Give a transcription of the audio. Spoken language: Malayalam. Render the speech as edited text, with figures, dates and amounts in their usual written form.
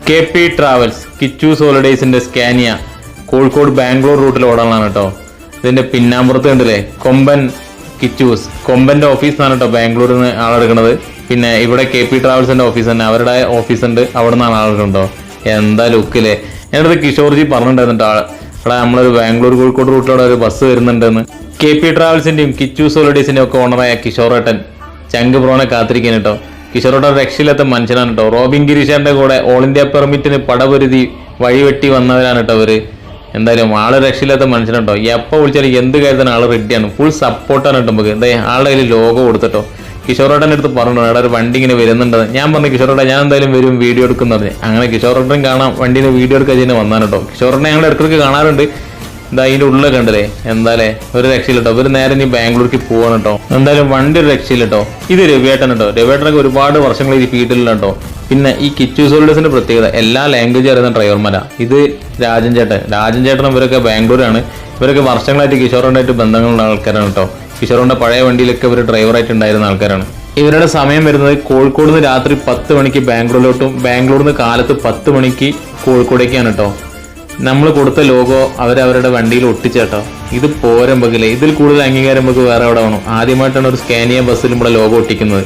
KP ട്രാവൽസ് കിച്ചൂസ് ഹോളിഡേയ്സിന്റെ സ്കാനിയ കോഴിക്കോട് ബാംഗ്ലൂർ റൂട്ടിൽ ഓടാനാണ് കേട്ടോ. ഇതിന്റെ പിന്നാമ്പുറത്ത് കണ്ടില്ലേ കൊമ്പൻ കിച്ചൂസ്, കൊമ്പന്റെ ഓഫീസാണ് കേട്ടോ ബാംഗ്ലൂരിൽ നിന്ന് ആളെടുക്കുന്നത്. പിന്നെ ഇവിടെ KP ട്രാവൽസിന്റെ ഓഫീസ് തന്നെ, അവരുടെ ഓഫീസ് ഉണ്ട്, അവിടെ നിന്നാണ് ആളെടുക്കണ്ടോ. എന്താ ലുക്കില്ലേ. എൻ്റെ അടുത്ത് കിഷോർജി പറഞ്ഞിട്ടുണ്ടായിരുന്നു അവിടെ നമ്മളൊരു ബാംഗ്ലൂർ കോഴിക്കോട് റൂട്ടിലൂടെ ഒരു ബസ് വരുന്നുണ്ടെന്ന്. KP ട്രാവൽസിന്റെയും കിച്ചൂസ് ഹോളിഡേയ്സിന്റെയും ഒക്കെ ഓണറായ കിഷോറേട്ടൻ ചങ്ക് ബ്രോനെ കാത്തിരിക്കാൻ കേട്ടോ. കിഷോറേട്ടൻ രക്ഷയില്ലാത്ത മനുഷ്യനാണ് കേട്ടോ. റോബിൻ ഗിരീഷന്റെ കൂടെ ഓൾ ഇന്ത്യ പെർമിറ്റിന് പടപൊരുതി വഴിവെട്ടി വന്നവരാണ് കേട്ടോ അവര്. എന്തായാലും ആള് രക്ഷയില്ലാത്ത മനുഷ്യനുണ്ടോ. എപ്പോൾ വിളിച്ചാലും എന്ത് കാര്യത്തിന് ആള് റെഡിയാണ്, ഫുൾ സപ്പോർട്ടാണ് കേട്ടോ നമുക്ക്. എന്താ ആളുടെ കയ്യിൽ ലോഗോ കൊടുത്തിട്ടോ. കിഷോറേട്ടൻ്റെ അടുത്ത് പറഞ്ഞു അവിടെ ഒരു വണ്ടി ഇങ്ങനെ വരുന്നുണ്ട്. ഞാൻ പറഞ്ഞു കിഷോറേട്ടൻ ഞാൻ എന്തായാലും വരും വീഡിയോ എടുക്കുന്നത്. അങ്ങനെ കിഷോറേട്ടൻ കാണാം വണ്ടീനെ വീഡിയോ എടുക്കാൻ ചെയ്യുന്ന വന്നാണ് കേട്ടോ. കിഷോറേട്ടനെ ഞങ്ങൾ ഇടയ്ക്ക് കാണാറുണ്ട്. എന്താ അതിൻ്റെ ഉള്ളിൽ കണ്ടല്ലേ. എന്തായാലേ ഒരു രക്ഷയില്ലട്ടോ. ഒരു നേരെ ഇനി ബാംഗ്ലൂർക്ക് പോവാണ് കേട്ടോ. എന്തായാലും വണ്ടി ഒരു രക്ഷയില്ലട്ടോ. ഇത് രവിയേട്ടൻ കേട്ടോ. രവിയേട്ടനൊക്കെ ഒരുപാട് വർഷങ്ങൾ ഈ ഫീൽഡിലുള്ള കേട്ടോ. പിന്നെ ഈ കിച്ചൂസ് ഹോളിഡേയ്സിന്റെ പ്രത്യേകത എല്ലാ ലാംഗ്വേജ് അറിയുന്ന ഡ്രൈവർമാരാ. ഇത് രാജൻ ചേട്ടനും ഇവരൊക്കെ ബാംഗ്ലൂരാണ്. ഇവരൊക്കെ വർഷങ്ങളായിട്ട് കിഷോറിനായിട്ട് ബന്ധങ്ങളുള്ള ആൾക്കാരാണ് കേട്ടോ. കിഷോറിന്റെ പഴയ വണ്ടിയിലൊക്കെ ഇവർ ഡ്രൈവറായിട്ട് ഉണ്ടായിരുന്ന ആൾക്കാരാണ്. ഇവരുടെ സമയം വരുന്നത് കോഴിക്കോട് നിന്ന് രാത്രി 10 മണിക്ക് ബാംഗ്ലൂരിലോട്ടും ബാംഗ്ലൂരിൽ നിന്ന് കാലത്ത് 10 മണിക്ക് കോഴിക്കോടേക്കാണ് കേട്ടോ. നമ്മൾ കൊടുത്ത ലോഗോ അവരവരുടെ വണ്ടിയിൽ ഒട്ടിച്ചേട്ടോ. ഇത് പോരമ്പകില്ലേ, ഇതിൽ കൂടുതൽ അംഗീകാരം നമുക്ക് വേറെ എവിടെ വേണം. ആദ്യമായിട്ടാണ് ഒരു സ്കാനിയ ബസ്സിൽ നമ്മുടെ ലോഗോ ഒട്ടിക്കുന്നത്.